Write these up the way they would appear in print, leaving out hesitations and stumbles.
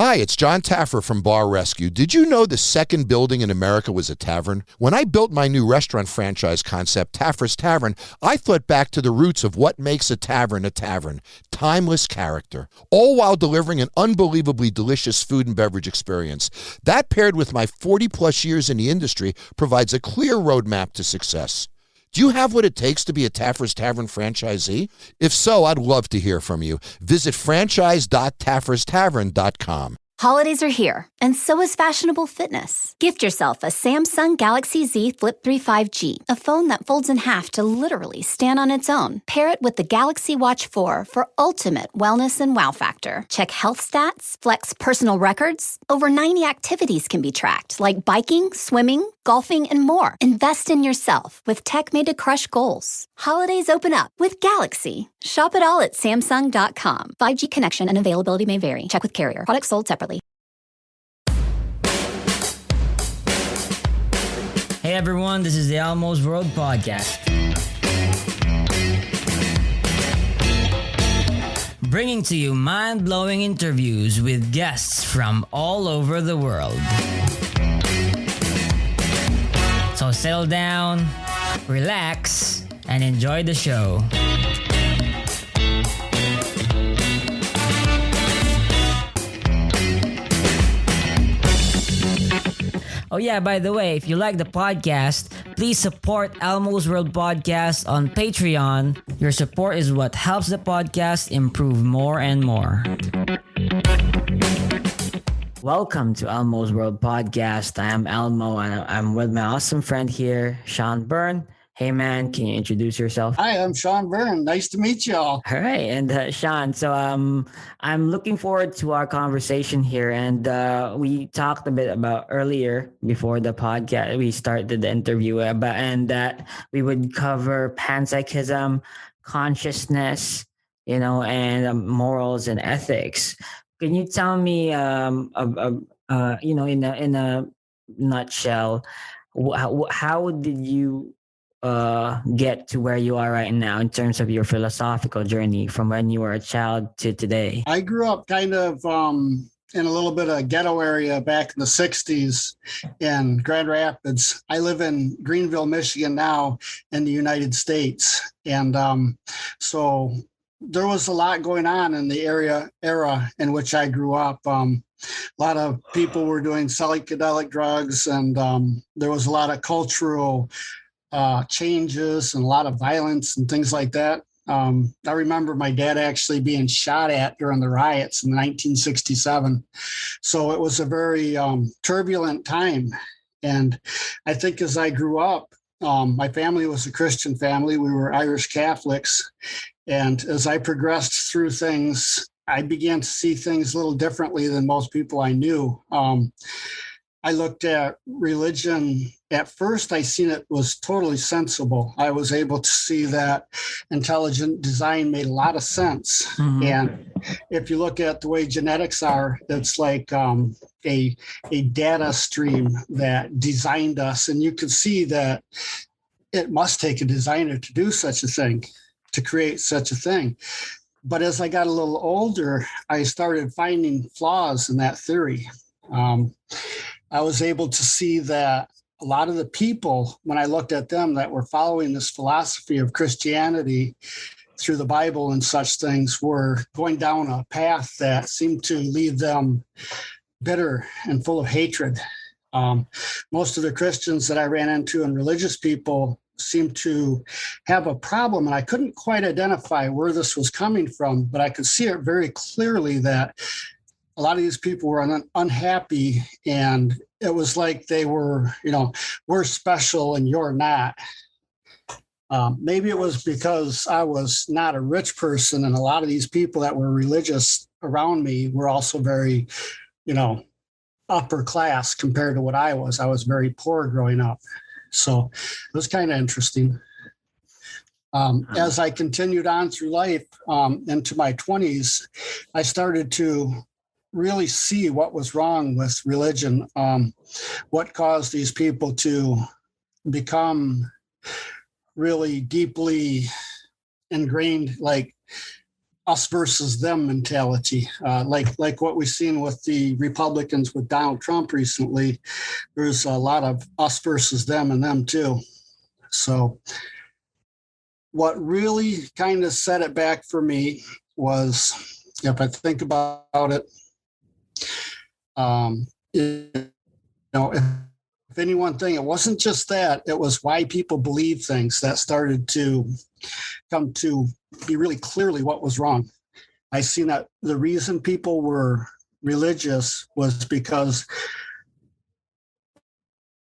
Hi, it's John Taffer from Bar Rescue. Did you know the second building in America was a tavern? When I built my new restaurant franchise concept, Taffer's Tavern, I thought back to the roots of what makes a tavern, timeless character, all while delivering an unbelievably delicious food and beverage experience. That paired with my 40-plus years in the industry provides a clear roadmap to success. Do you have what it takes to be a Taffer's Tavern franchisee? If so, I'd love to hear from you. Visit franchise.tafferstavern.com. Holidays are here, and so is fashionable fitness. Gift yourself a Samsung Galaxy Z Flip 3 5G, a phone that folds in half to literally stand on its own. Pair it with the Galaxy Watch 4 for ultimate wellness and wow factor. Check health stats, flex personal records. Over 90 activities can be tracked, like biking, swimming, golfing, and more. Invest in yourself with tech made to crush goals. Holidays open up with Galaxy. Shop it all at Samsung.com. 5G connection and availability may vary. Check with carrier. Products sold separately. Hey everyone, this is the Almost World Podcast. Bringing to you mind-blowing interviews with guests from all over the world. So settle down, relax, and enjoy the show. Oh yeah, by the way, if you like the podcast, please support Almo's World Podcast on Patreon. Your support is what helps the podcast improve more and more. Welcome to Almo's World Podcast. I am Elmo and I'm with my awesome friend here, Sean Byrne. Hey man, can you introduce yourself? Hi, I'm Sean Byrne. Nice to meet you all. All right, and Sean, so I'm looking forward to our conversation here, and we talked a bit about earlier before the podcast. We started the interview about, and that we would cover panpsychism, consciousness, and morals and ethics. Can you tell me, in a nutshell, how did you get to where you are right now in terms of your philosophical journey from when you were a child to today? I grew up kind of in a little bit of ghetto area back in the 60s in Grand Rapids. I live in Greenville, Michigan now in the United States. And so there was a lot going on in the era in which I grew up. A lot of people were doing psychedelic drugs, and there was a lot of cultural changes and a lot of violence and things like that. I remember my dad actually being shot at during the riots in 1967. So it was a very turbulent time. And I think as I grew up, my family was a Christian family. We were Irish Catholics. And as I progressed through things, I began to see things a little differently than most people I knew. I looked at religion. At first, I seen it was totally sensible. I was able to see that intelligent design made a lot of sense. Mm-hmm. And if you look at the way genetics are, it's like a data stream that designed us. And you could see that it must take a designer to do such a thing, to create such a thing. But as I got a little older, I started finding flaws in that theory. I was able to see that a lot of the people, when I looked at them that were following this philosophy of Christianity through the Bible and such things, were going down a path that seemed to leave them bitter and full of hatred. Most of the Christians that I ran into and religious people seemed to have a problem, and I couldn't quite identify where this was coming from, but I could see it very clearly that a lot of these people were unhappy, and it was like they were, we're special and you're not. Maybe it was because I was not a rich person, and a lot of these people that were religious around me were also very, upper class compared to what I was. I was very poor growing up. So it was kind of interesting. As I continued on through life into my 20s, I started to really see what was wrong with religion, what caused these people to become really deeply ingrained, like us versus them mentality, like what we've seen with the Republicans with Donald Trump recently. There's a lot of us versus them and them too. So what really kind of set it back for me was, if I think about it, if any one thing, it wasn't just that, it was why people believe things that started to come to be really clearly what was wrong. I seen that the reason people were religious was because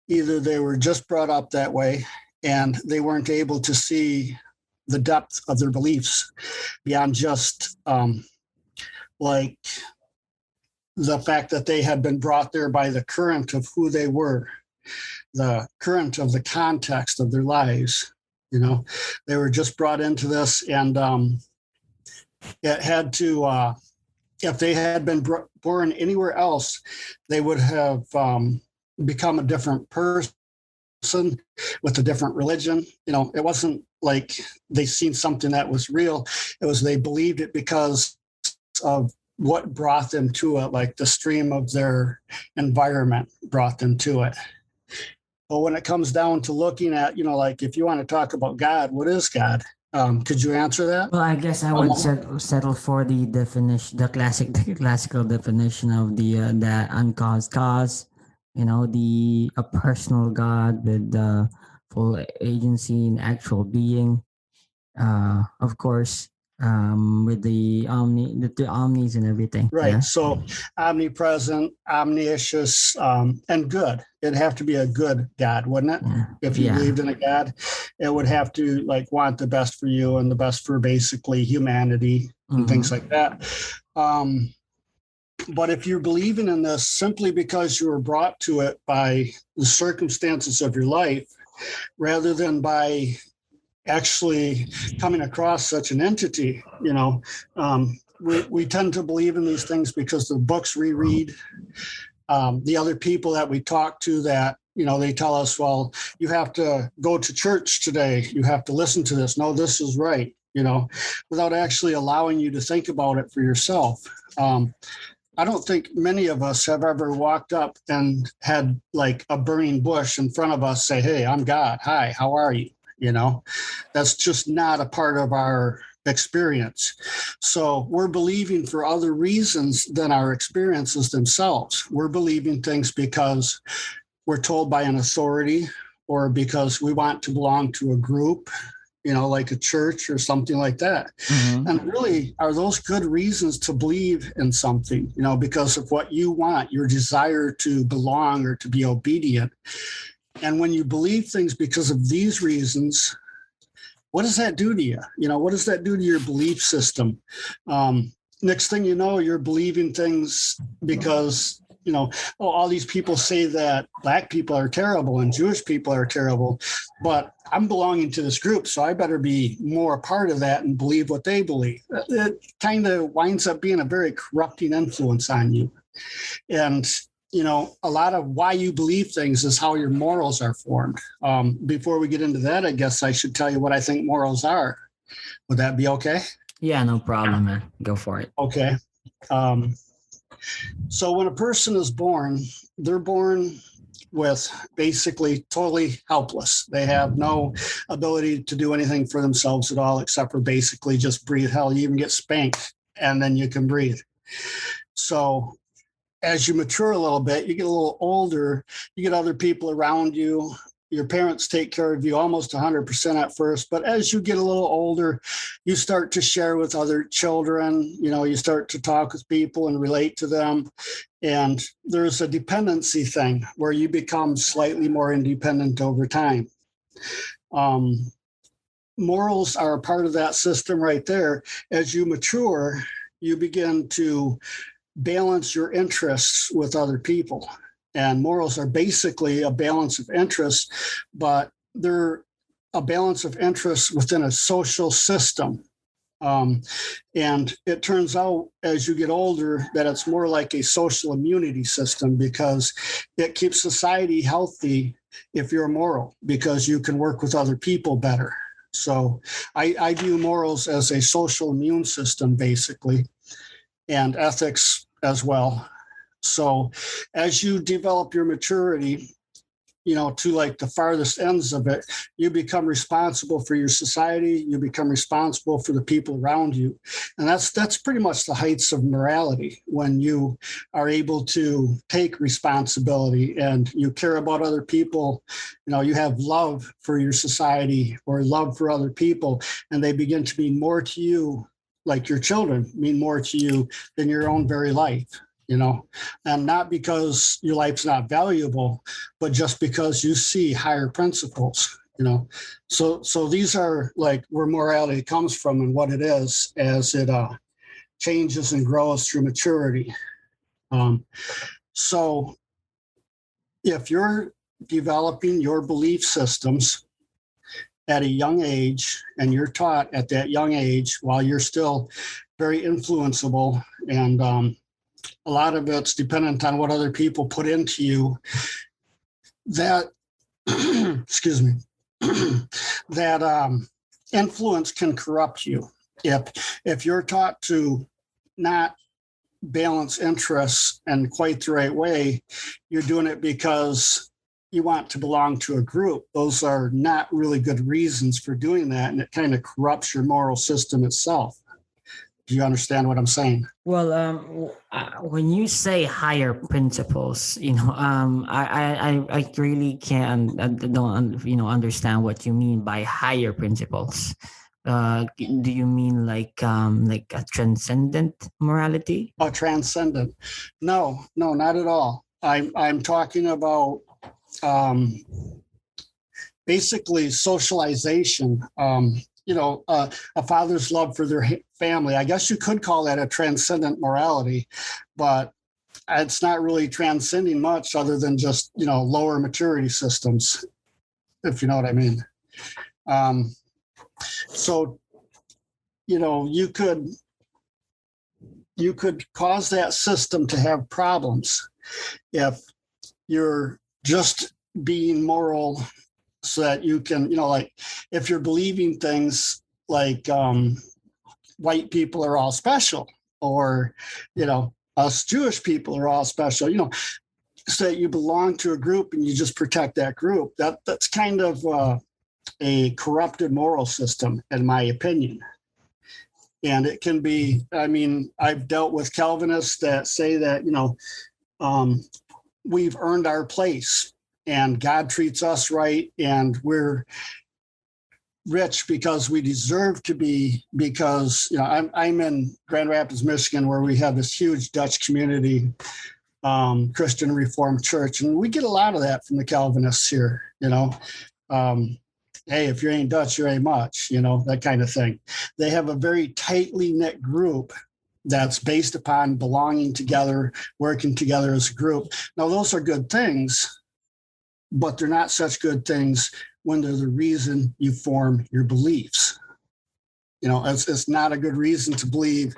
either they were just brought up that way and they weren't able to see the depth of their beliefs beyond just like the fact that they had been brought there by the current of who they were, the current of the context of their lives. They were just brought into this, and it had to, if they had been born anywhere else, they would have become a different person with a different religion. It wasn't like they seen something that was real. It was they believed it because of what brought them to it, like the stream of their environment brought them to it. But when it comes down to looking at, like if you want to talk about God, what is God? Could you answer that? Well, I guess I would settle for the definition, the classical definition of the uncaused cause. A personal God with full agency and actual being. Of course, with the omnis and everything. Right. Yeah? So omnipresent, omniscious, and good. It'd have to be a good God, wouldn't it? Yeah. If you believed in a God, it would have to want the best for you and the best for basically humanity and things like that. But if you're believing in this simply because you were brought to it by the circumstances of your life, rather than by actually coming across such an entity, we tend to believe in these things because the books we read, the other people that we talk to that, they tell us, well, you have to go to church today. You have to listen to this. No, this is right, without actually allowing you to think about it for yourself. I don't think many of us have ever walked up and had like a burning bush in front of us say, hey, I'm God. Hi, how are you? That's just not a part of our experience. So we're believing for other reasons than our experiences themselves. We're believing things because we're told by an authority or because we want to belong to a group, like a church or something like that. Mm-hmm. And really, are those good reasons to believe in something, because of what you want, your desire to belong or to be obedient? And when you believe things because of these reasons, what does that do to you? What does that do to your belief system? Next thing you know, you're believing things because, all these people say that Black people are terrible and Jewish people are terrible, but I'm belonging to this group, so I better be more a part of that and believe what they believe. It kind of winds up being a very corrupting influence on you. And a lot of why you believe things is how your morals are formed. Before we get into that, I guess I should tell you what I think morals are. Would that be okay? Yeah, no problem, man. Go for it. Okay. So when a person is born, they're born with basically totally helpless. They have no ability to do anything for themselves at all, except for basically just breathe. Hell, you even get spanked and then you can breathe. So as you mature a little bit, you get a little older, you get other people around you. Your parents take care of you almost 100% at first. But as you get a little older, you start to share with other children. You start to talk with people and relate to them. And there's a dependency thing where you become slightly more independent over time. Morals are a part of that system right there. As you mature, you begin to balance your interests with other people. And morals are basically a balance of interests, but they're a balance of interests within a social system. And it turns out as you get older that it's more like a social immunity system because it keeps society healthy if you're moral, because you can work with other people better. So I view morals as a social immune system, basically, and ethics as well. So as you develop your maturity, to like the farthest ends of it, you become responsible for your society, you become responsible for the people around you. And that's pretty much the heights of morality, when you are able to take responsibility and you care about other people. You have love for your society or love for other people, and they begin to mean more to you, like your children mean more to you than your own very life. And not because your life's not valuable, but just because you see higher principles, So these are like where morality comes from and what it is as it changes and grows through maturity. So if you're developing your belief systems at a young age, and you're taught at that young age while you're still very influenceable, and a lot of it's dependent on what other people put into you, that, excuse me, that influence can corrupt you. If you're taught to not balance interests in quite the right way, you're doing it because you want to belong to a group. Those are not really good reasons for doing that, and it kind of corrupts your moral system itself. Do you understand what I'm saying? Well, when you say higher principles, I really don't understand what you mean by higher principles. Do you mean like a transcendent morality? A transcendent? No, not at all. I'm talking about basically socialization. A father's love for their family. I guess you could call that a transcendent morality, but it's not really transcending much other than just, lower maturity systems, if you know what I mean. So, you could cause that system to have problems if you're just being moral, so that you can, like if you're believing things like white people are all special, or, us Jewish people are all special, so that you belong to a group and you just protect that group. That's kind of a corrupted moral system, in my opinion. And it can be, I've dealt with Calvinists that say that, we've earned our place, and God treats us right, and we're rich because we deserve to be, because, I'm in Grand Rapids, Michigan, where we have this huge Dutch community, Christian Reformed Church, and we get a lot of that from the Calvinists here, hey, if you ain't Dutch, you ain't much, that kind of thing. They have a very tightly knit group that's based upon belonging together, working together as a group. Now, those are good things, but they're not such good things when they're the reason you form your beliefs. It's not a good reason to believe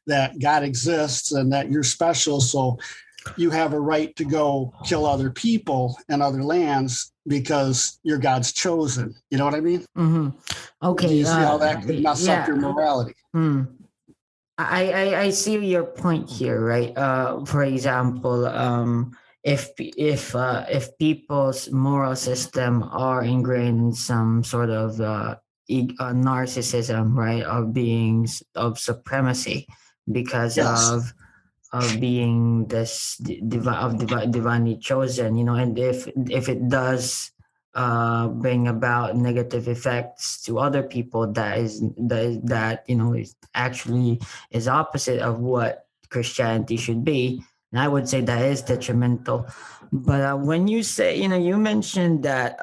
that God exists and that you're special, so you have a right to go kill other people and other lands because you're God's chosen. You know what I mean? Mm-hmm. Okay. Do you see how that could mess up your morality? I see your point here, right? For example, if people's moral system are ingrained in some sort of narcissism, right, of beings of supremacy, because Yes. of being this divinely chosen, and if it does bring about negative effects to other people, is actually is opposite of what Christianity should be. And I would say that is detrimental. But when you say, you mentioned that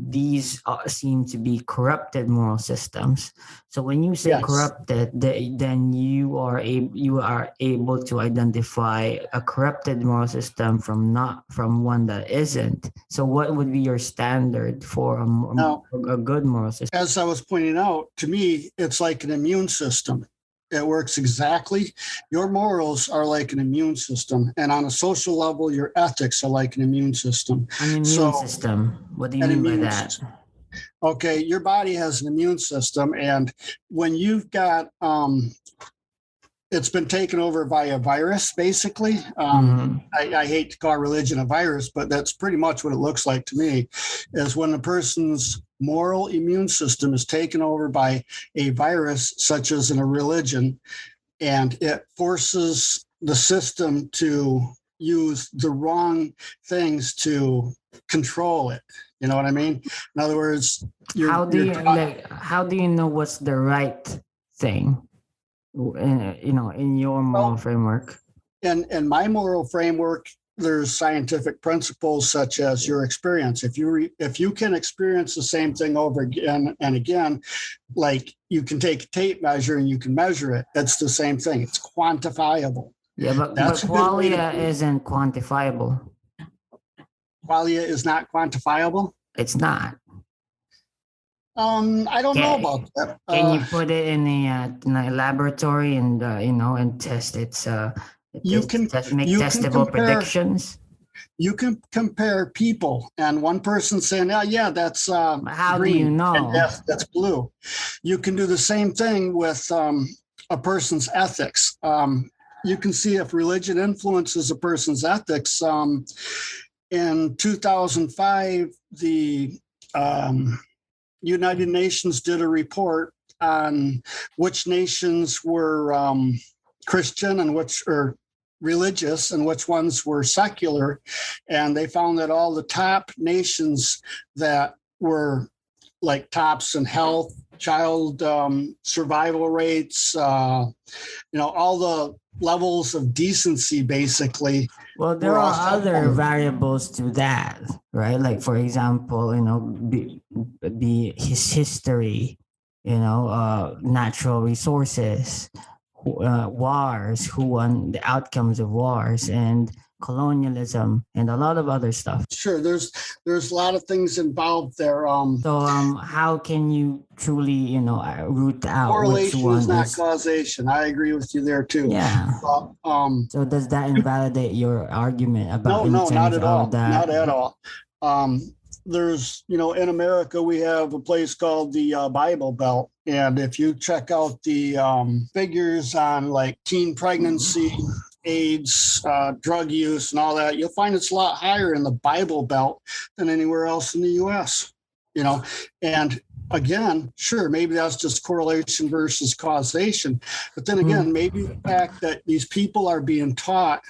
these seem to be corrupted moral systems. So when you say Yes. corrupted, then you are able to identify a corrupted moral system from one that isn't. So what would be your standard for a good moral system? As I was pointing out, to me, it's like an immune system. It works exactly. Your morals are like an immune system. And on a social level, your ethics are like an immune system. An immune system? What do you mean by that? Okay, your body has an immune system, and when you've got it's been taken over by a virus, basically. I hate to call religion a virus, but that's pretty much what it looks like to me, is when a person's moral immune system is taken over by a virus, such as in a religion, and it forces the system to use the wrong things to control it. You know what I mean? In other words, how do you know what's the right thing? In your moral framework? In my moral framework, there's scientific principles such as your experience. If you can experience the same thing over again and again, like you can take a tape measure and you can measure it, that's the same thing. It's quantifiable. Yeah, but qualia isn't quantifiable. Qualia is not quantifiable? It's not. I don't know about that. Can you put it in a laboratory and and test its make testable predictions? You can compare people, and one person saying, "Oh, yeah, that's how green, do you know? And that's blue." You can do the same thing with a person's ethics. You can see if religion influences a person's ethics. In 2005, the United Nations did a report on which nations were Christian and which are religious and which ones were secular. And they found that all the top nations that were like tops in health, child survival rates, all the levels of decency, basically. Well, there are other variables to that, right? Like, for example, his history, natural resources, wars, who won the outcomes of wars, and colonialism, and a lot of other stuff. Sure, there's a lot of things involved there. So how can you truly, root out correlation which one is not causation? I agree with you there too. Yeah. So does that invalidate your argument about no, not at all. That? Not at all. There's, in America, we have a place called the Bible Belt. And if you check out the figures on like teen pregnancy, AIDS, drug use, and all that, you'll find it's a lot higher in the Bible Belt than anywhere else in the U.S. And again, sure, maybe that's just correlation versus causation. But then again, maybe the fact that these people are being taught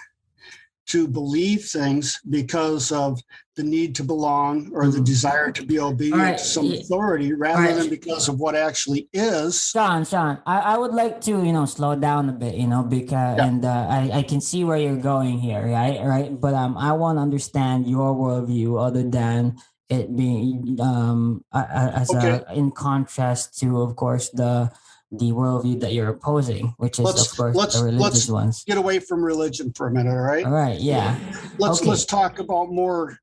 to believe things because of the need to belong or the desire to be obedient to some authority rather than because of what actually is. Sean, I would like to, slow down a bit, because, and I can see where you're going here, right? But I want to understand your worldview other than it being in contrast to, of course, the worldview that you're opposing, which is, of course, the religious ones. Get away from religion for a minute, all right? All right, yeah. Let's talk about more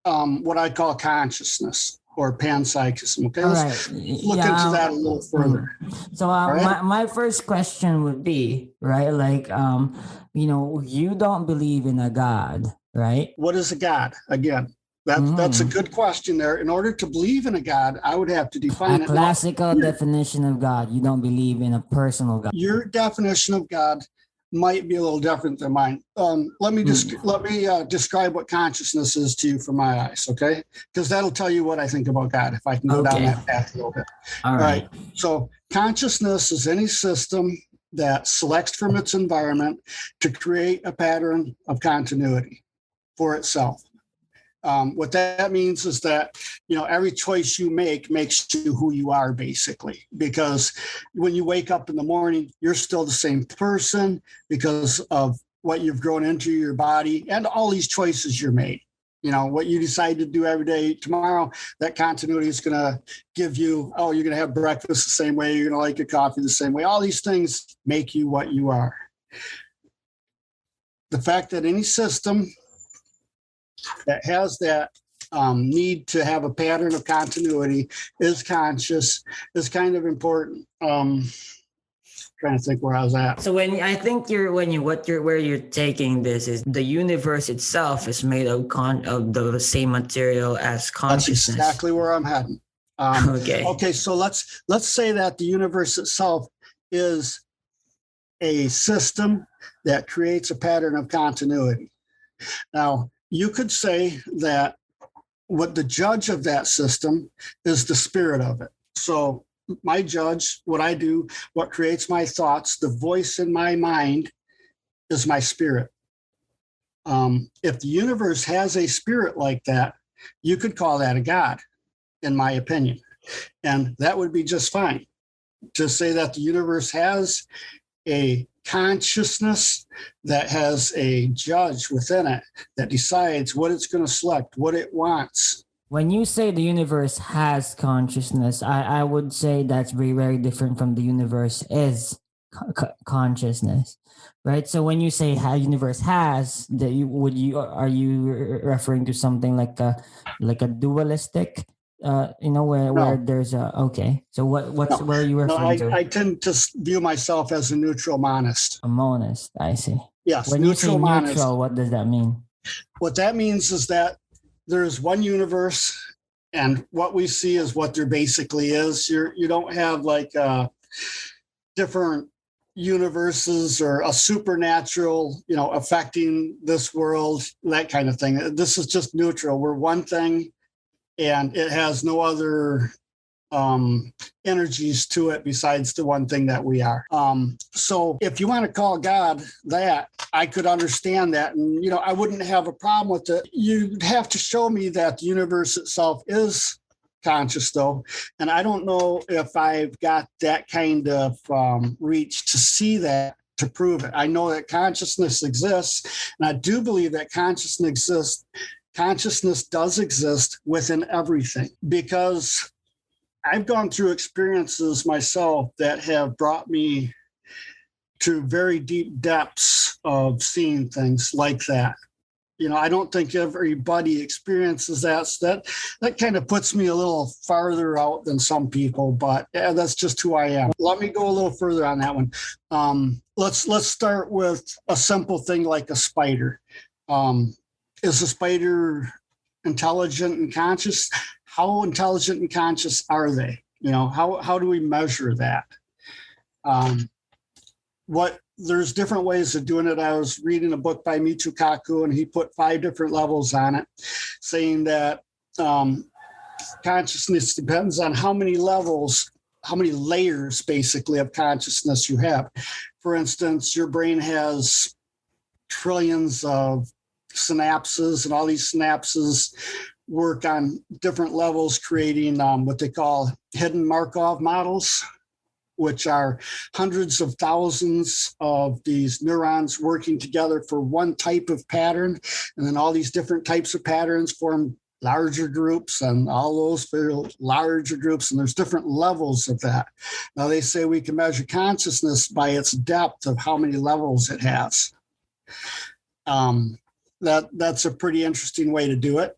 what I call consciousness or panpsychism. Okay, let's look into that a little further. So my first question would be, right, like, you don't believe in a God, right? What is a God? Again, that's a good question there. In order to believe in a God, I would have to define a classical definition of God. You don't believe in a personal God. Your definition of God might be a little different than mine. Let me describe what consciousness is to you from my eyes, okay? Because that'll tell you what I think about God if I can go down that path a little bit. All right. So consciousness is any system that selects from its environment to create a pattern of continuity for itself. What that means is that, every choice you make makes you who you are, basically, because when you wake up in the morning, you're still the same person because of what you've grown into your body and all these choices you're made. What you decide to do every day. Tomorrow, that continuity is going to give you, you're going to have breakfast the same way. You're going to like your coffee the same way. All these things make you what you are. The fact that any system that has that need to have a pattern of continuity is conscious is kind of important. Trying to think where I was at. So where you're taking this is the universe itself is made of the same material as consciousness. That's exactly where I'm heading. Okay. So let's say that the universe itself is a system that creates a pattern of continuity. Now, you could say that what the judge of that system is the spirit of it. So my judge, what I do, what creates my thoughts, the voice in my mind is my spirit. If the universe has a spirit like that, you could call that a God, in my opinion. And that would be just fine. To say that the universe has a consciousness that has a judge within it that decides what it's going to select, what it wants. When you say the universe has consciousness, I would say that's very, very different from the universe is consciousness, right? So when you say how universe has, are you referring to something like a dualistic, where there's a, okay. So what's where are you referring to? I tend to view myself as a neutral monist. A monist, I see. Yes, when neutral you say monist. neutral, what does that mean? What that means is that there's one universe, and what we see is what there basically is. You don't have like different universes or a supernatural, affecting this world, that kind of thing. This is just neutral. We're one thing, and it has no other energies to it besides the one thing that we are. So if you want to call God that, I could understand that. And, I wouldn't have a problem with it. You'd have to show me that the universe itself is conscious, though. And I don't know if I've got that kind of reach to see that, to prove it. I know that consciousness exists, and I do believe that consciousness does exist within everything, because I've gone through experiences myself that have brought me to very deep depths of seeing things like that. I don't think everybody experiences that. So that kind of puts me a little farther out than some people, but yeah, that's just who I am. Let me go a little further on that one. Let's start with a simple thing like a spider. Is a spider intelligent and conscious? How intelligent and conscious are they? How do we measure that? There's different ways of doing it. I was reading a book by Michio Kaku, and he put 5 different levels on it, saying that consciousness depends on how many layers basically of consciousness you have. For instance, your brain has trillions of synapses, and all these synapses work on different levels, creating what they call hidden Markov models, which are hundreds of thousands of these neurons working together for one type of pattern. And then all these different types of patterns form larger groups, and all those for larger groups. And there's different levels of that. Now, they say we can measure consciousness by its depth of how many levels it has. That's a pretty interesting way to do it.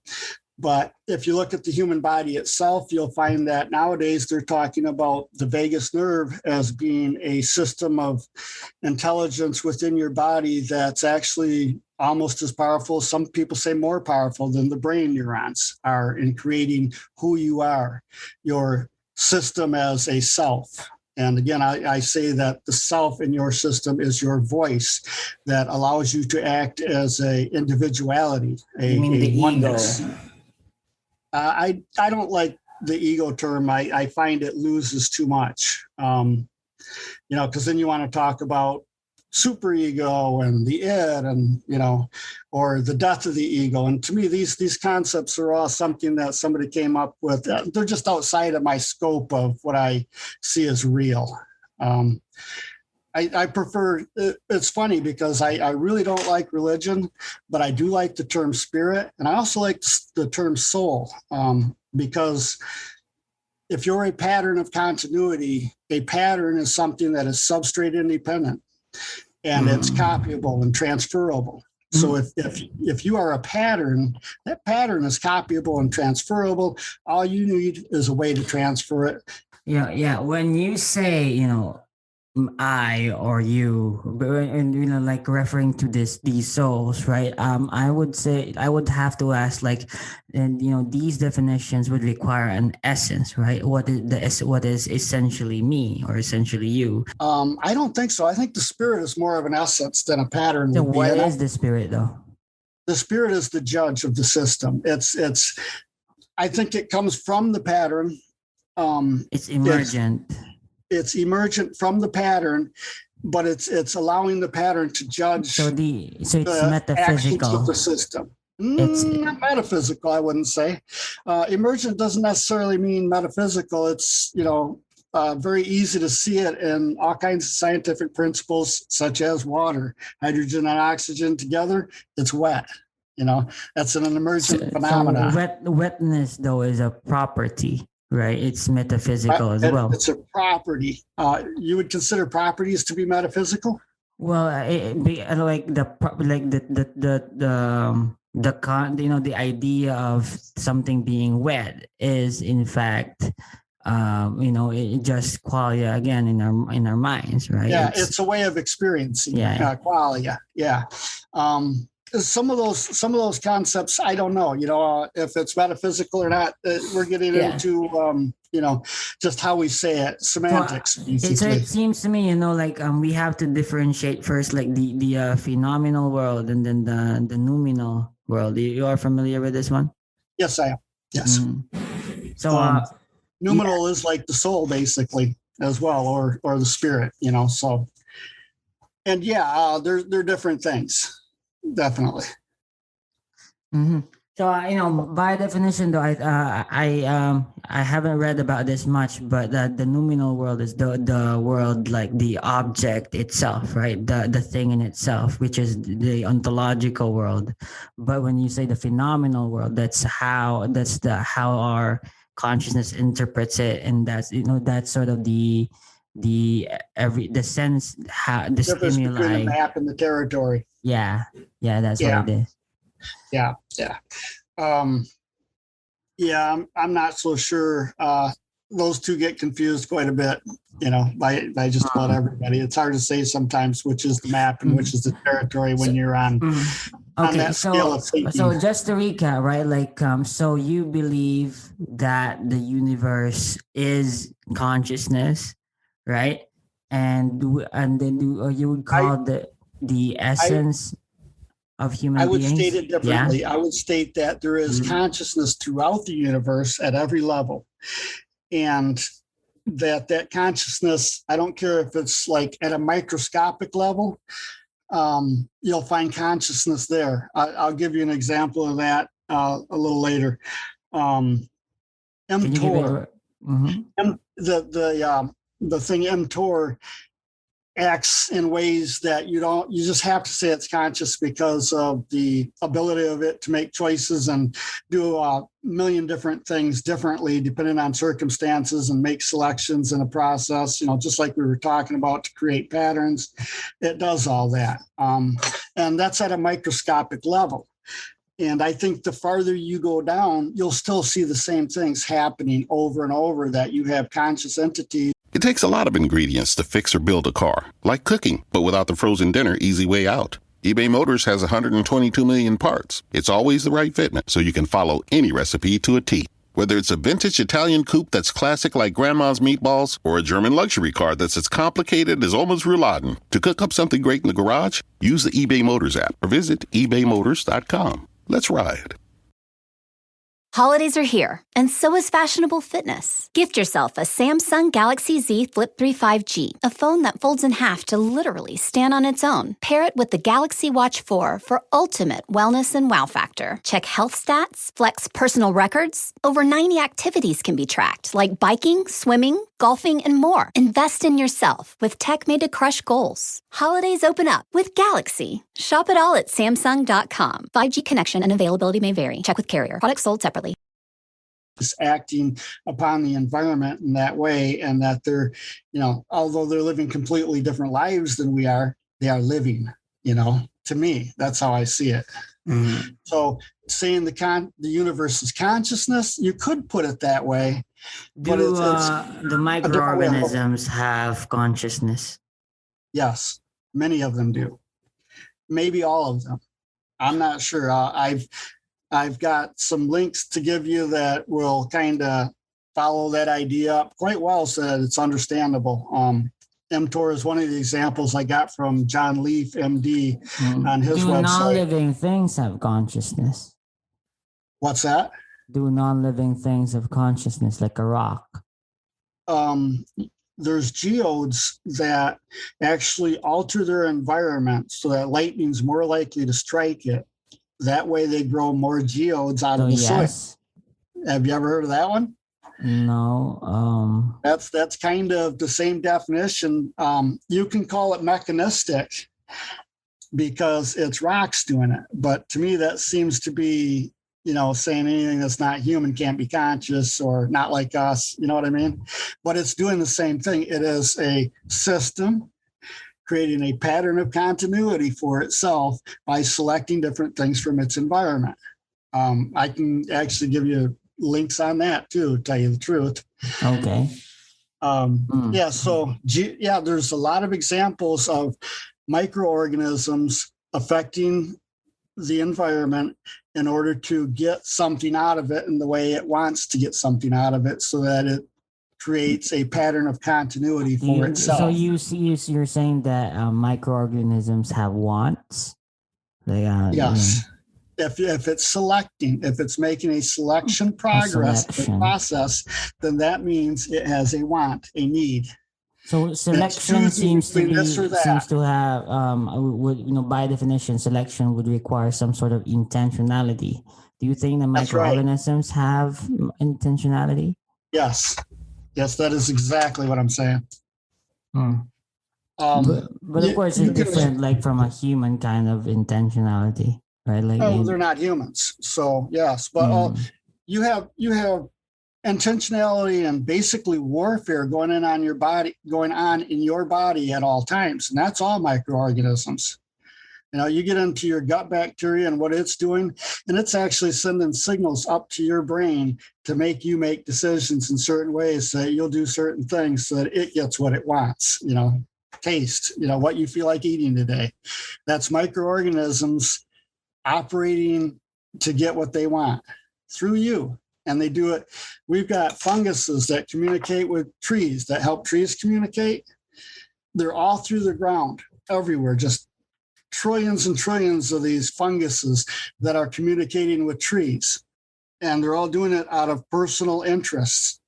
But if you look at the human body itself, you'll find that nowadays they're talking about the vagus nerve as being a system of intelligence within your body that's actually almost as powerful, some people say more powerful, than the brain neurons are in creating who you are, your system as a self. And again, I say that the self in your system is your voice that allows you to act as a individuality, the oneness. ego? I don't like the ego term. I find it loses too much, because then you want to talk about superego and the id, and or the death of the ego. And to me, these concepts are all something that somebody came up with. They're just outside of my scope of what I see as real. I prefer, it's funny because I really don't like religion, but I do like the term spirit. And I also like the term soul, because if you're a pattern of continuity, a pattern is something that is substrate independent, and it's copyable and transferable. So if you are a pattern, that pattern is copyable and transferable. All you need is a way to transfer it. Yeah. When you say, I or you, and like referring to these souls, right? I would say I would have to ask, like, and these definitions would require an essence, right? What is essentially me or essentially you? I don't think so. I think the spirit is more of an essence than a pattern So would be. what is the spirit, though? The spirit is the judge of the system. It's. I think it comes from the pattern. It's emergent. It's emergent from the pattern, but it's allowing the pattern to judge. So it's the metaphysical actions of the system. It's Not metaphysical, I wouldn't say. Emergent doesn't necessarily mean metaphysical. It's very easy to see it in all kinds of scientific principles, such as water, hydrogen and oxygen together. It's wet. That's an emergent phenomenon. So wetness, though, is a property. Right, it's metaphysical as well. It's a property. You would consider properties to be metaphysical? Well, the idea of something being wet is in fact, it just qualia again in our minds, right? Yeah, it's a way of experiencing. Yeah, qualia. Yeah. Some of those concepts, I don't know, if it's metaphysical or not. We're getting into, just how we say it, semantics. So it seems to me, we have to differentiate first, like the phenomenal world and then the noumenal world. You are familiar with this one? Yes, I am. Yes. So noumenal is like the soul, basically, as well, or the spirit. So, and they're different things. Definitely. Mm-hmm. So by definition, though, I haven't read about this much, but the noumenal world is the world, like the object itself, right? The thing in itself, which is the ontological world. But when you say the phenomenal world, that's how our consciousness interprets it, and that's sort of the sense, how the stimuli, between the map and the territory. Yeah, that's what it is. Yeah. I'm not so sure. Those two get confused quite a bit, by just about everybody. It's hard to say sometimes which is the map and which is the territory when you're on that scale of thinking. So just to recap, right? Like, so you believe that the universe is consciousness, right? And then you would call the essence of human beings? I would state it differently. I would state that there is consciousness throughout the universe at every level. And that consciousness, I don't care if it's like at a microscopic level, you'll find consciousness there. I'll give you an example of that a little later. mTOR, the thing mTOR acts in ways that you just have to say it's conscious because of the ability of it to make choices and do a million different things differently depending on circumstances and make selections in a process, just like we were talking about, to create patterns. It does all that. And that's at a microscopic level. And I think the farther you go down, you'll still see the same things happening over and over, that you have conscious entities. It takes a lot of ingredients to fix or build a car, like cooking, but without the frozen dinner easy way out. eBay Motors has 122 million parts. It's always the right fitment, so you can follow any recipe to a T. Whether it's a vintage Italian coupe that's classic like Grandma's meatballs, or a German luxury car that's as complicated as Oma's rouladen, to cook up something great in the garage, use the eBay Motors app or visit ebaymotors.com. Let's ride. Holidays are here, and so is fashionable fitness. Gift yourself a Samsung Galaxy Z Flip 3 5G, a phone that folds in half to literally stand on its own. Pair it with the Galaxy Watch 4 for ultimate wellness and wow factor. Check health stats, flex personal records. Over 90 activities can be tracked, like biking, swimming, golfing, and more. Invest in yourself with tech made to crush goals. Holidays open up with Galaxy. Shop it all at Samsung.com. 5G connection and availability may vary. Check with carrier. Products sold separately. Acting upon the environment in that way, and that they're, although they're living completely different lives than we are, they are living, to me, that's how I see it. Mm-hmm. So saying the universe is consciousness, you could put it that way. Do the microorganisms have consciousness? Yes, many of them do. Maybe all of them. I'm not sure. I've got some links to give you that will kind of follow that idea up quite well so that it's understandable. mTOR is one of the examples I got from John Leaf, MD, on his Do website. non-living things have consciousness? What's that? Do non-living things have consciousness, like a rock? There's geodes that actually alter their environment so that lightning's more likely to strike it. That way they grow more geodes out of the soil. Have you ever heard of that one? No. That's kind of the same definition. You can call it mechanistic because it's rocks doing it. But to me, that seems to be, saying anything that's not human can't be conscious or not like us. You know what I mean? But it's doing the same thing. It is a system creating a pattern of continuity for itself by selecting different things from its environment. I can actually give you links on that too, to tell you the truth. Okay. There's a lot of examples of microorganisms affecting the environment in order to get something out of it in the way it wants to get something out of it so that it creates a pattern of continuity for itself. So you're saying that microorganisms have wants? Yes. If it's selecting, if it's making a selection process, then that means it has a want, a need. So selection seems to have by definition, selection would require some sort of intentionality. Do you think that microorganisms have intentionality? Yes, that is exactly what I'm saying. But of course, it's different, like from a human kind of intentionality. Right, they're not humans. So yes, but you have intentionality and basically warfare going on in your body at all times, and that's all microorganisms. You get into your gut bacteria and what it's doing, and it's actually sending signals up to your brain to make you make decisions in certain ways so that you'll do certain things so that it gets what it wants. Taste. What you feel like eating today. That's microorganisms operating to get what they want through you. And they do it. We've got funguses that communicate with trees, that help trees communicate. They're all through the ground, everywhere, just trillions and trillions of these funguses that are communicating with trees. And they're all doing it out of personal interests.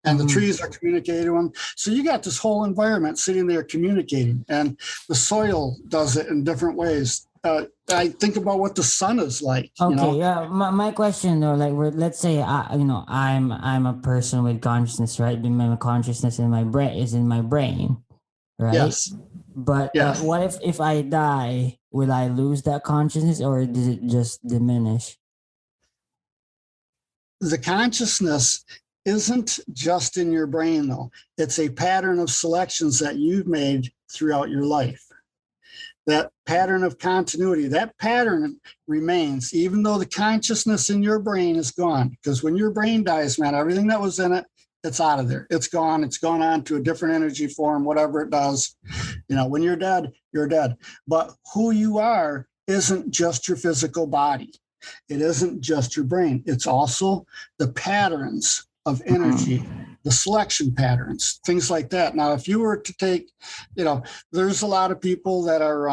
And the trees are communicating with them. So you got this whole environment sitting there communicating. And the soil does it in different ways. I think about what the sun is like. Okay, yeah. My question though, let's say I'm a person with consciousness, right? My consciousness in my brain is in my brain, right? Yes. But what if I die? Will I lose that consciousness, or does it just diminish? The consciousness isn't just in your brain, though. It's a pattern of selections that you've made throughout your life. That pattern of continuity, that pattern remains, even though the consciousness in your brain is gone. Because when your brain dies, man, everything that was in it, it's out of there. It's gone. It's gone on to a different energy form, whatever it does. When you're dead, you're dead. But who you are isn't just your physical body. It isn't just your brain. It's also the patterns of energy, the selection patterns, things like that. Now, if you were to take, there's a lot of people that are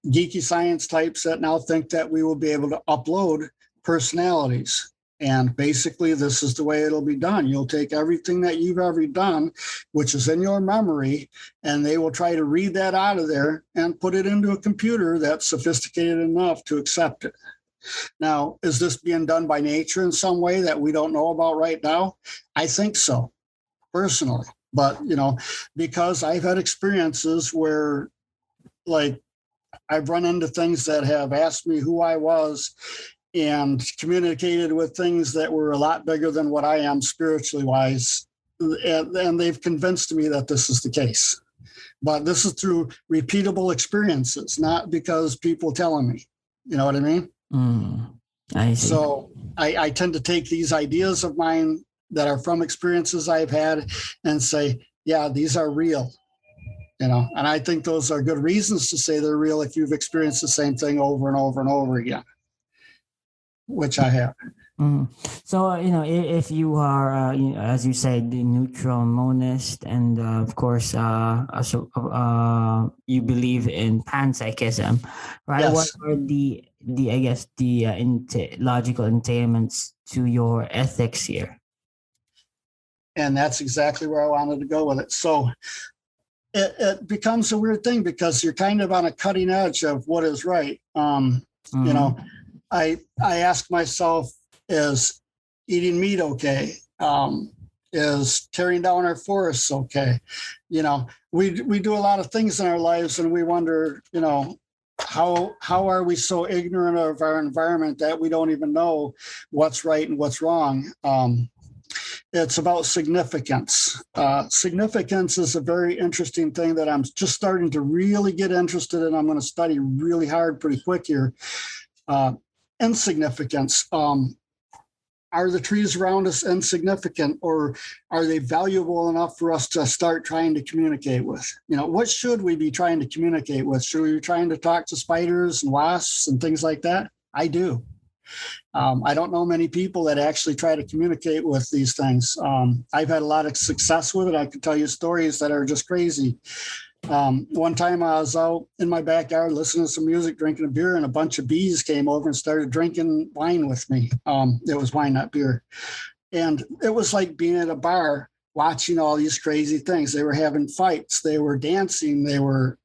geeky science types that now think that we will be able to upload personalities. And basically, this is the way it'll be done. You'll take everything that you've ever done, which is in your memory, and they will try to read that out of there and put it into a computer that's sophisticated enough to accept it. Now, is this being done by nature in some way that we don't know about right now? I think so, personally. But, because I've had experiences where, I've run into things that have asked me who I was and communicated with things that were a lot bigger than what I am spiritually wise. And they've convinced me that this is the case. But this is through repeatable experiences, not because people telling me. You know what I mean? I see. So I tend to take these ideas of mine that are from experiences I've had and say, yeah, these are real. And I think those are good reasons to say they're real if you've experienced the same thing over and over and over again, which I have. Mhm. So, if you are, as you said, the neutral monist, and of course, you believe in panpsychism, right? What Yes. are the I guess the logical entailments to your ethics here? And that's exactly where I wanted to go with it. So it becomes a weird thing because you're kind of on a cutting edge of what is right. Mhm. I ask myself, is eating meat okay? Is tearing down our forests okay? We do a lot of things in our lives, and we wonder, how are we so ignorant of our environment that we don't even know what's right and what's wrong? It's about significance. Significance is a very interesting thing that I'm just starting to really get interested in. I'm going to study really hard pretty quick here. Insignificance. Are the trees around us insignificant, or are they valuable enough for us to start trying to communicate with? What should we be trying to communicate with? Should we be trying to talk to spiders and wasps and things like that? I do. I don't know many people that actually try to communicate with these things. I've had a lot of success with it. I could tell you stories that are just crazy. One time I was out in my backyard listening to some music, drinking a beer, and a bunch of bees came over and started drinking wine with me. It was wine, not beer. And it was like being at a bar watching all these crazy things. They were having fights. They were dancing. They were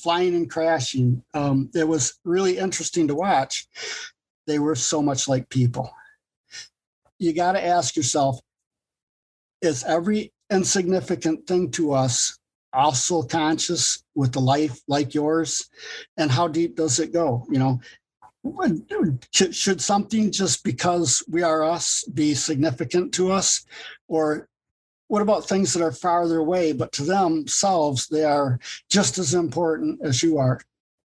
flying and crashing. It was really interesting to watch. They were so much like people. You got to ask yourself, is every insignificant thing to us also conscious with a life like yours? And how deep does it go? Should something just because we are us be significant to us? Or what about things that are farther away, but to themselves, they are just as important as you are?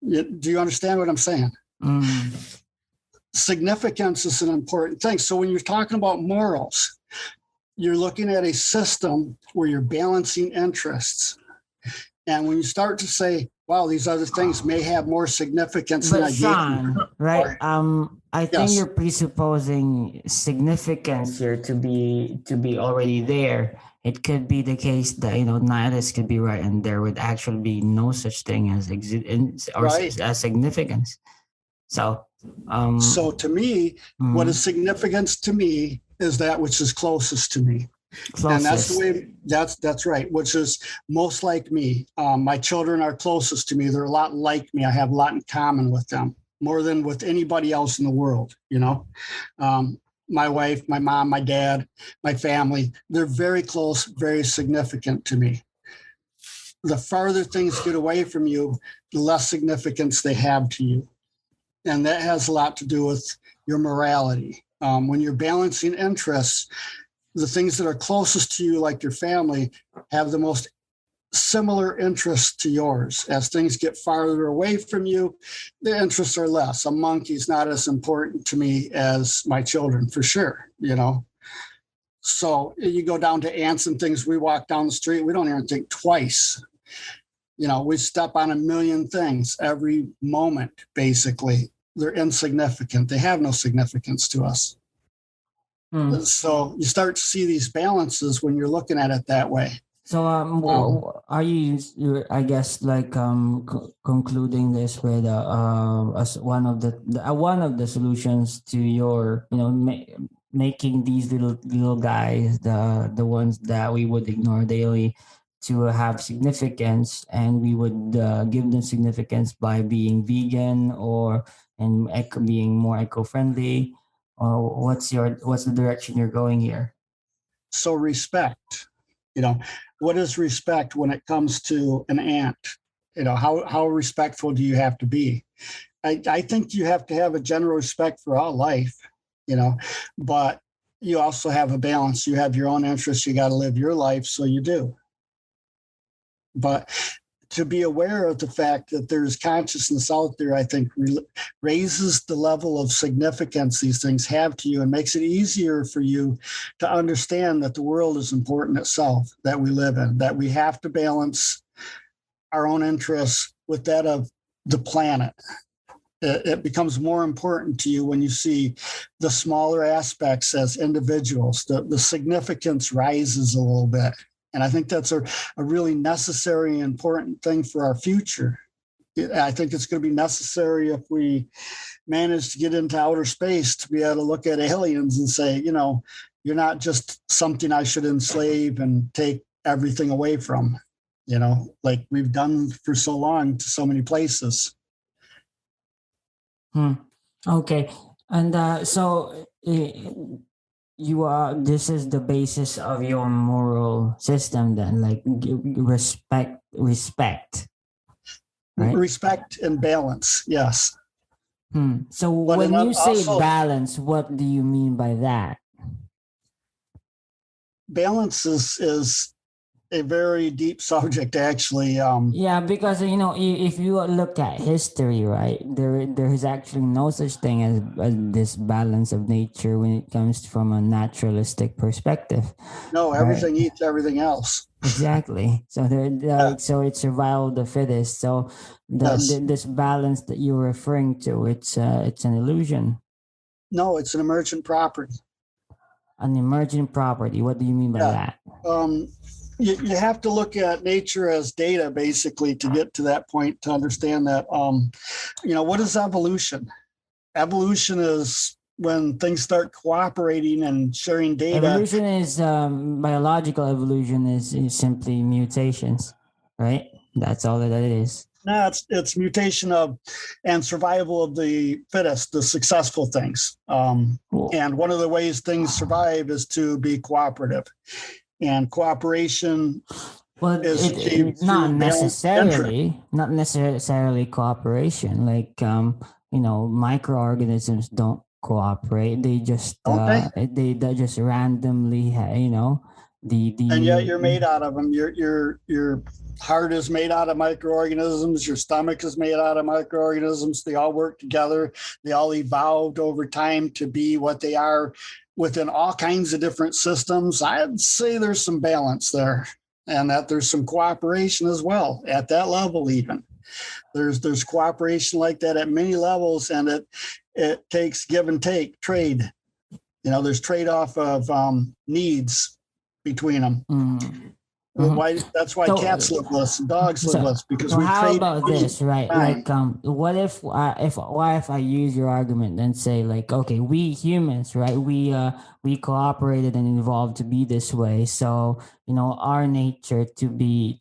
Do you understand what I'm saying? Mm. Significance is an important thing. So when you're talking about morals, you're looking at a system where you're balancing interests. And when you start to say, wow, these other things may have more significance than But I gave Sean, them. right? I think Yes. you're presupposing significance here to be already there. It could be the case that nihilists could be right, and there would actually be no such thing as Right. as significance. So, So to me, what is significance to me is that which is closest to me. And that's the way, that's right, which is most like me. My children are closest to me. They're a lot like me. I have a lot in common with them, more than with anybody else in the world, my wife, my mom, my dad, my family, they're very close, very significant to me. The farther things get away from you, the less significance they have to you. And that has a lot to do with your morality. When you're balancing interests, the things that are closest to you, like your family, have the most similar interests to yours. As things get farther away from you, the interests are less. A monkey's not as important to me as my children, for sure, So you go down to ants and things, we walk down the street, we don't even think twice. We step on a million things every moment, basically. They're insignificant. They have no significance to us. So you start to see these balances when you're looking at it that way. So, are you, I guess, like concluding this with as one of the solutions to your, making these little guys, the ones that we would ignore daily, to have significance, and we would give them significance by being vegan and being more eco-friendly? Or what's the direction you're going here? So respect, what is respect when it comes to an ant? How respectful do you have to be? I think you have to have a general respect for all life, but you also have a balance. You have your own interests. You got to live your life. So you do. But to be aware of the fact that there's consciousness out there, I think raises the level of significance these things have to you and makes it easier for you to understand that the world is important itself, that we live in, that we have to balance our own interests with that of the planet. It becomes more important to you when you see the smaller aspects as individuals. The significance rises a little bit. And I think that's a really necessary and important thing for our future. I think it's going to be necessary if we manage to get into outer space to be able to look at aliens and say, you're not just something I should enslave and take everything away from, like we've done for so long to so many places. Okay. And so you are, this is the basis of your moral system then, like respect, right? Respect and balance. Yes. So but when you say balance, what do you mean by that? Balance is a very deep subject, actually. Yeah, because if you look at history, right, there is actually no such thing as this balance of nature when it comes from a naturalistic perspective. No, everything eats everything else. Exactly. So so it's survival of the fittest. So this balance that you're referring to, it's an illusion. No, it's an emergent property. An emergent property. What do you mean by that? You have to look at nature as data, basically, to get to that point, to understand that, what is evolution? Evolution is when things start cooperating and sharing data. Evolution is, biological evolution is simply mutations, right? That's all that it is. No, it's mutation of and survival of the fittest, the successful things. Cool. And one of the ways things survive is to be cooperative. And cooperation is not necessarily cooperation. Like microorganisms don't cooperate. They just they just randomly and yet you're made out of them. Your heart is made out of microorganisms. Your stomach is made out of microorganisms. They all work together. They all evolved over time to be what they are within all kinds of different systems. I'd say there's some balance there, and that there's some cooperation as well at that level. Even there's cooperation like that at many levels, and it takes give and take, trade. There's trade-off of needs between them. That's why cats live with us and dogs live with us, because we how trade. About this, right? Like, what if I use your argument and say, like, okay, we humans, right? We cooperated and evolved to be this way. So our nature to be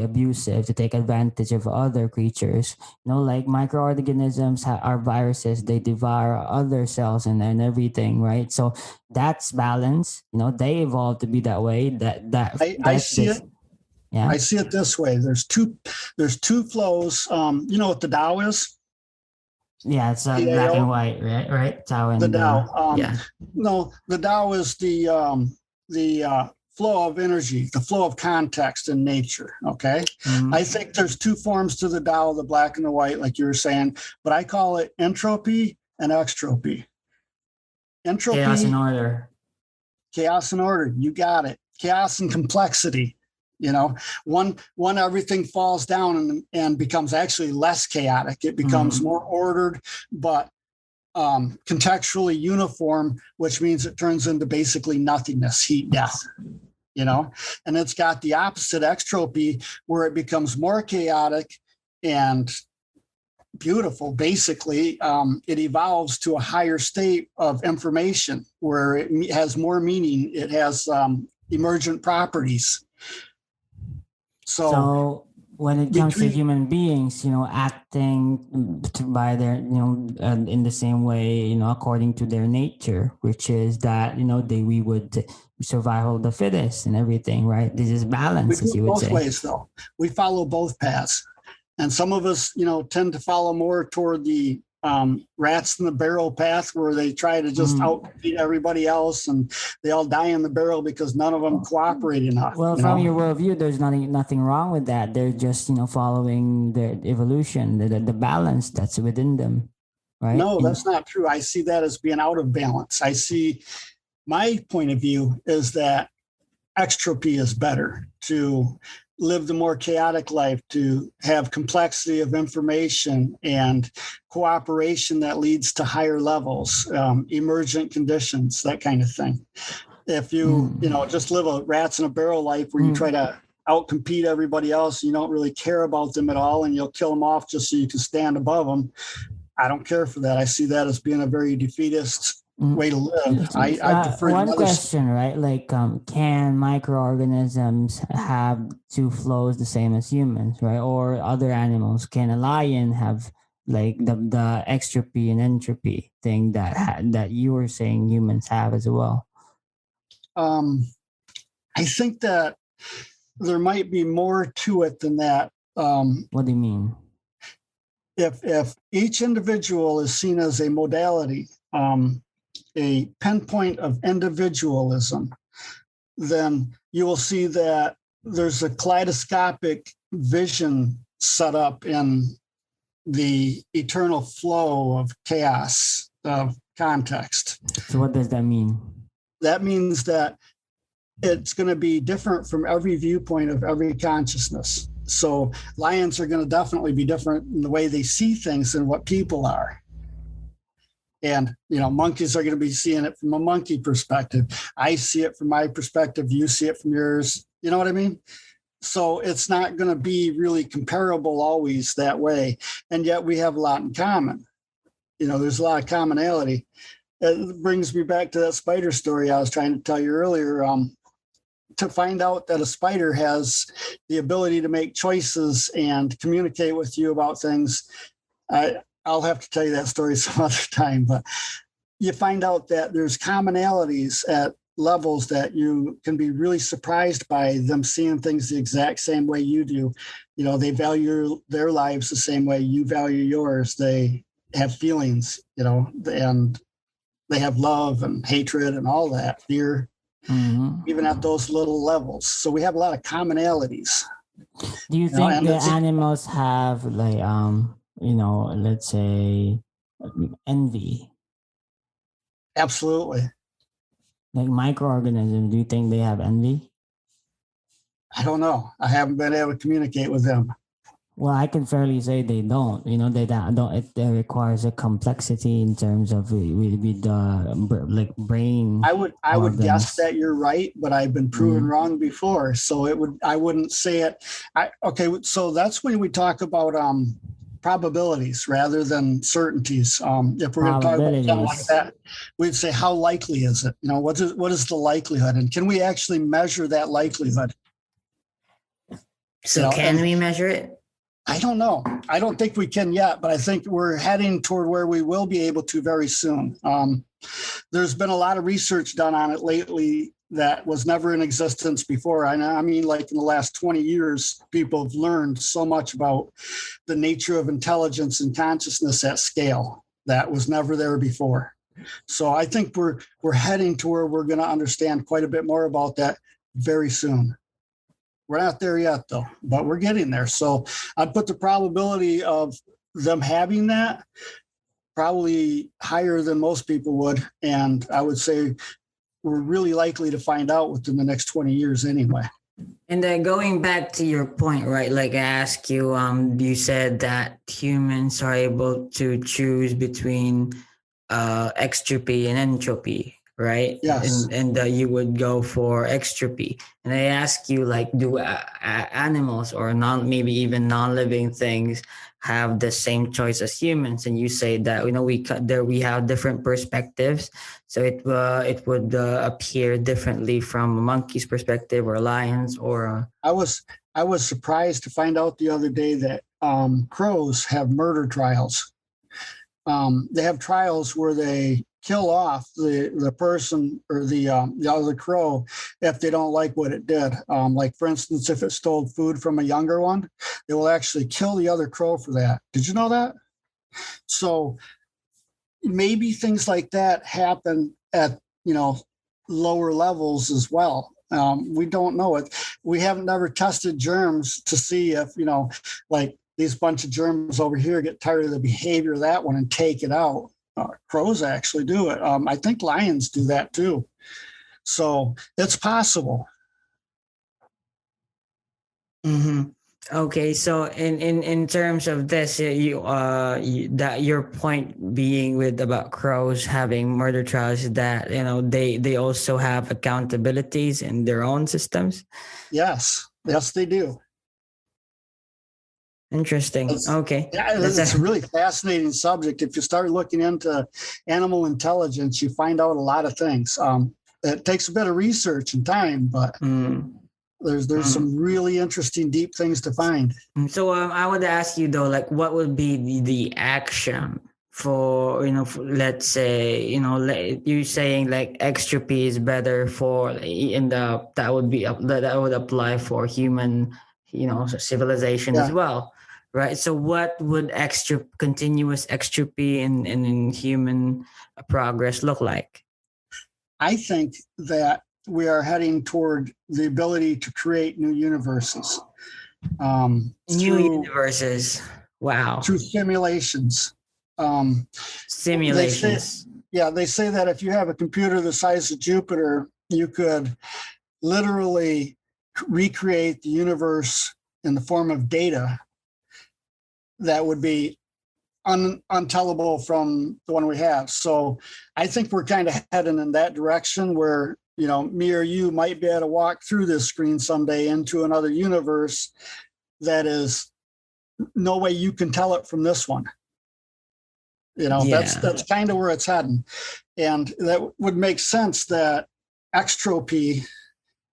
abusive, to take advantage of other creatures. Like microorganisms are viruses. They devour other cells and everything, right? So that's balance. They evolved to be that way. I see it. Yeah. I see it this way. There's two flows. You know what the Tao is? Yeah, it's black and white, right? Tao and the Tao. yeah. No, the Tao is the flow of energy, the flow of context in nature. Okay. Mm-hmm. I think there's two forms to the Tao, the black and the white, like you were saying, but I call it entropy and extropy. Entropy. Chaos and order. Chaos and order. You got it. Chaos and complexity. One everything falls down and becomes actually less chaotic. It becomes more ordered, but contextually uniform, which means it turns into basically nothingness, heat, death. And it's got the opposite, extropy, where it becomes more chaotic and beautiful. Basically, it evolves to a higher state of information where it has more meaning. It has emergent properties. So when it comes to human beings, acting by their, in the same way, according to their nature, which is that, we would survival of the fittest and everything, right? This is balance, as you would say. Both ways, though. We follow both paths. And some of us, tend to follow more toward the rats in the barrel path, where they try to just outbeat everybody else, and they all die in the barrel because none of them cooperate enough. Well, from your worldview, there's nothing wrong with that. They're just following the evolution, the balance that's within them, right? No, that's not true. I see that as being out of balance. I see my point of view is that extropy is better, to live the more chaotic life, to have complexity of information and cooperation that leads to higher levels, emergent conditions, that kind of thing. If you, just live a rats in a barrel life where you try to outcompete everybody else, you don't really care about them at all, and you'll kill them off just so you can stand above them. I don't care for that. I see that as being a very defeatist way to live. I prefer one question, right? Like, can microorganisms have two flows the same as humans, right? Or other animals? Can a lion have like the extropy and entropy thing that you were saying humans have as well? I think that there might be more to it than that. What do you mean? If each individual is seen as a modality, a pinpoint of individualism, then you will see that there's a kaleidoscopic vision set up in the eternal flow of chaos of context. So what does that mean? That means that it's going to be different from every viewpoint of every consciousness. So lions are going to definitely be different in the way they see things than what people are. And, monkeys are going to be seeing it from a monkey perspective. I see it from my perspective. You see it from yours. You know what I mean? So it's not going to be really comparable always that way. And yet we have a lot in common. There's a lot of commonality. It brings me back to that spider story I was trying to tell you earlier. To find out that a spider has the ability to make choices and communicate with you about things, I'll have to tell you that story some other time, but you find out that there's commonalities at levels that you can be really surprised by them seeing things the exact same way you do. They value their lives the same way you value yours. They have feelings, and they have love and hatred and all that, fear. Even at those little levels. So we have a lot of commonalities. Do you think the animals have like let's say envy? Absolutely. Like microorganisms, do you think they have envy? I don't know. I haven't been able to communicate with them. Well, I can fairly say they don't. They don't. It requires a complexity in terms of with the like brain. I would guess that you're right, but I've been proven wrong before. So I wouldn't say it. So that's when we talk about probabilities rather than certainties. If we're going to talk about something like that, we'd say how likely is it? What is the likelihood, and can we actually measure that likelihood? So can we measure it? I don't know. I don't think we can yet, but I think we're heading toward where we will be able to very soon. There's been a lot of research done on it lately that was never in existence before. I mean, like in the last 20 years, people have learned so much about the nature of intelligence and consciousness at scale that was never there before. So I think we're heading to where we're going to understand quite a bit more about that very soon. We're not there yet, though, but we're getting there. So I'd put the probability of them having that probably higher than most people would. And I would say we're really likely to find out within the next 20 years anyway. And then going back to your point, right? Like I asked you, you said that humans are able to choose between extropy and entropy, right? Yes. And you would go for extropy. And I ask you, like, do animals or maybe even non-living things have the same choice as humans? And you say that we have different perspectives, so it would appear differently from a monkey's perspective or lions or. I was surprised to find out the other day that crows have murder trials. They have trials where they kill off the person or the other crow if they don't like what it did. Like, for instance, if it stole food from a younger one, they will actually kill the other crow for that. Did you know that? So maybe things like that happen at lower levels as well. We don't know it. We haven't never tested germs to see if like these bunch of germs over here get tired of the behavior of that one and take it out. Crows actually do it. I think lions do that too. So it's possible. Mm-hmm. Okay, so in terms of this, that your point being with about crows having murder trials is that they also have accountabilities in their own systems. Yes, yes, they do. Interesting. It's, Okay, yeah, that's it's a a really fascinating subject. If you start looking into animal intelligence, you find out a lot of things. It takes a bit of research and time, but mm, there's mm. some really interesting, deep things to find. So I would ask you though, like, what would be the action for for, let's say you saying like extropy is better for in the that would be that would apply for human civilization as Yeah, well, right? So what would continuous extropy in human progress look like? I think that we are heading toward the ability to create new universes New universes. Wow. through simulations. Um, they say, Simulations. yeah, they say that if you have a computer the size of Jupiter, you could literally recreate the universe in the form of data that would be untellable from the one we have. So I think we're kind of heading in that direction where, me or you might be able to walk through this screen someday into another universe that is no way you can tell it from this one. Yeah. That's kind of where it's heading. And that would make sense that extropy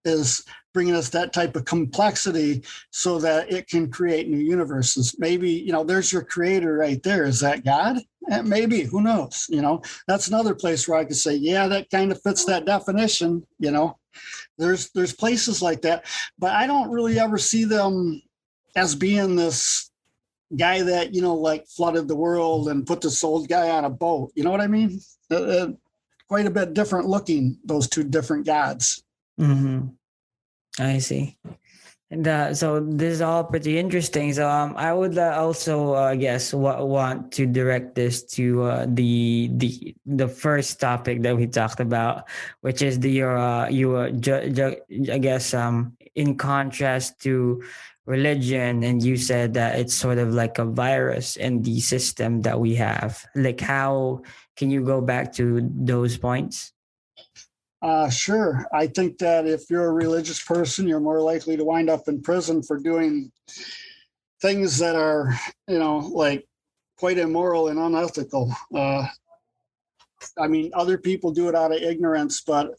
is bringing us that type of complexity so that it can create new universes. Maybe, there's your creator right there. Is that God? Maybe, who knows? That's another place where I could say, yeah, that kind of fits that definition. There's places like that, but I don't really ever see them as being this guy that, like flooded the world and put this old guy on a boat. You know what I mean? Quite a bit different looking, those two different gods. Mm-hmm. I see. And so this is all pretty interesting. So I would also guess want to direct this to the first topic that we talked about, which is I guess in contrast to religion, and you said that it's sort of like a virus in the system that we have. Like, how can you go back to those points? Sure. I think that if you're a religious person, you're more likely to wind up in prison for doing things that are, like quite immoral and unethical. I mean, other people do it out of ignorance, but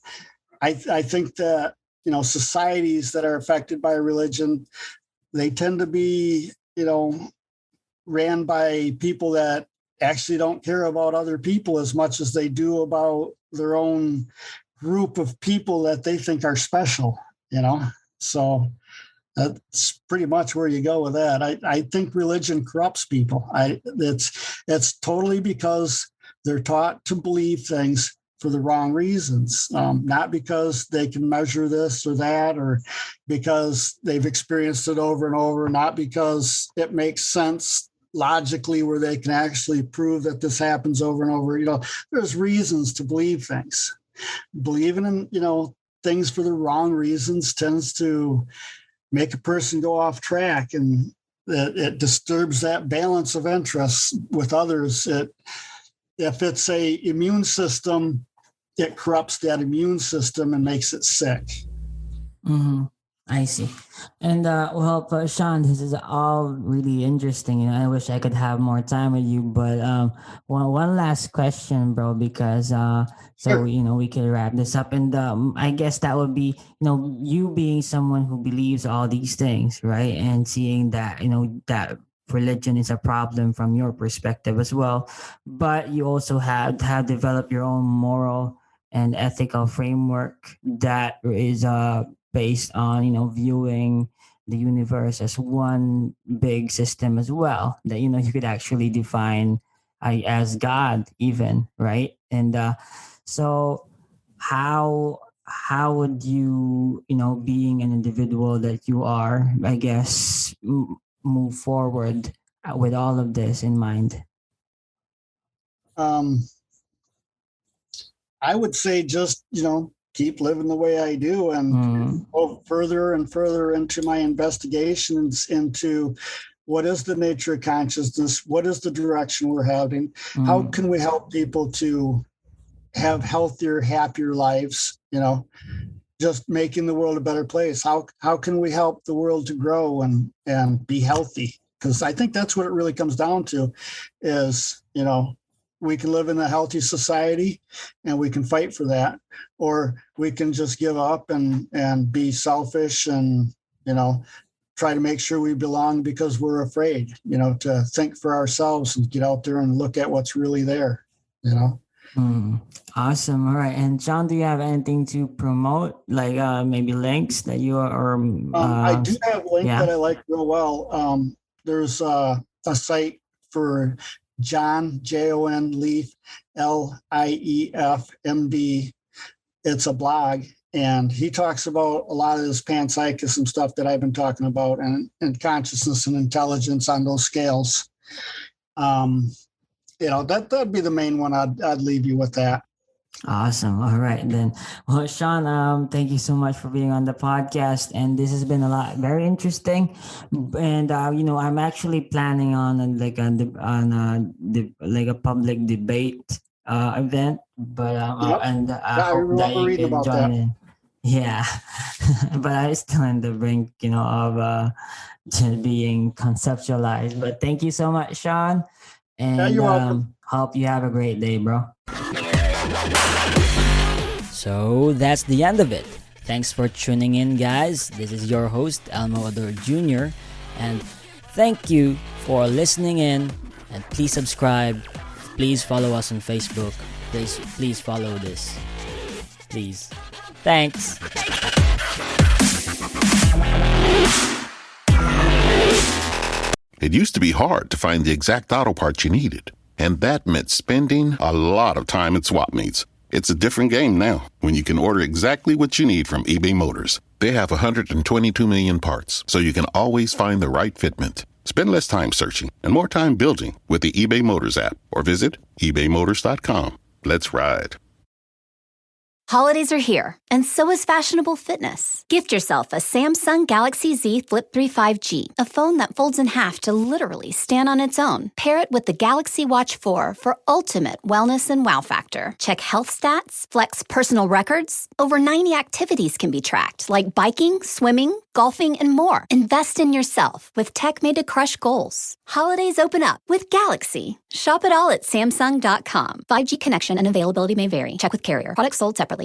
I think that, societies that are affected by religion, they tend to be, ran by people that actually don't care about other people as much as they do about their own group of people that they think are special, So that's pretty much where you go with that. I think religion corrupts people. It's totally because they're taught to believe things for the wrong reasons, not because they can measure this or that, or because they've experienced it over and over, not because it makes sense logically where they can actually prove that this happens over and over. There's reasons to believe things. Believing in, things for the wrong reasons tends to make a person go off track, and it disturbs that balance of interests with others. If it's a immune system, it corrupts that immune system and makes it sick. Mm-hmm. I see. And but Sean, this is all really interesting. I wish I could have more time with you. But one last question, bro, because so Sure. we can wrap this up. And I guess that would be you being someone who believes all these things, right? And seeing that that religion is a problem from your perspective as well, but you also have developed your own moral and ethical framework that is based on viewing the universe as one big system as well, that you could actually define as God even, right? And so how would you being an individual that you are, I guess, move forward with all of this in mind? Um, I would say just, keep living the way I do and go further and further into my investigations into what is the nature of consciousness, what is the direction we're heading, how can we help people to have healthier, happier lives, just making the world a better place. How can we help the world to grow and be healthy? Because I think that's what it really comes down to is, we can live in a healthy society and we can fight for that, or we can just give up and be selfish and, try to make sure we belong because we're afraid, to think for ourselves and get out there and look at what's really there, Awesome. All right. And John, do you have anything to promote, like maybe links that you are? I do have a link that I like real well. There's a site for John, Jon Leaf, Lief, MD. It's a blog, and he talks about a lot of this panpsychism stuff that I've been talking about, and consciousness and intelligence on those scales. That'd be the main one. I'd leave you with that. Awesome. All right then. Well, Sean, thank you so much for being on the podcast, and this has been very interesting. And I'm actually planning on a public debate event, but I hope that you can join in. Yeah, but I'm still in the brink, of just being conceptualized. But thank you so much, Sean. And you're welcome. Hope you have a great day, bro. So that's the end of it. Thanks for tuning in, guys. This is your host, Elmo Ador Jr. And thank you for listening in. And please subscribe. Please follow us on Facebook. Please follow this. Please. Thanks. It used to be hard to find the exact auto parts you needed, and that meant spending a lot of time at swap meets. It's a different game now when you can order exactly what you need from eBay Motors. They have 122 million parts, so you can always find the right fitment. Spend less time searching and more time building with the eBay Motors app, or visit ebaymotors.com. Let's ride. Holidays are here, and so is fashionable fitness. Gift yourself a Samsung Galaxy Z Flip 3 5G, a phone that folds in half to literally stand on its own. Pair it with the Galaxy Watch 4 for ultimate wellness and wow factor. Check health stats, flex personal records. Over 90 activities can be tracked, like biking, swimming, golfing, and more. Invest in yourself with tech made to crush goals. Holidays open up with Galaxy. Shop it all at Samsung.com. 5G connection and availability may vary. Check with carrier. Products sold separately.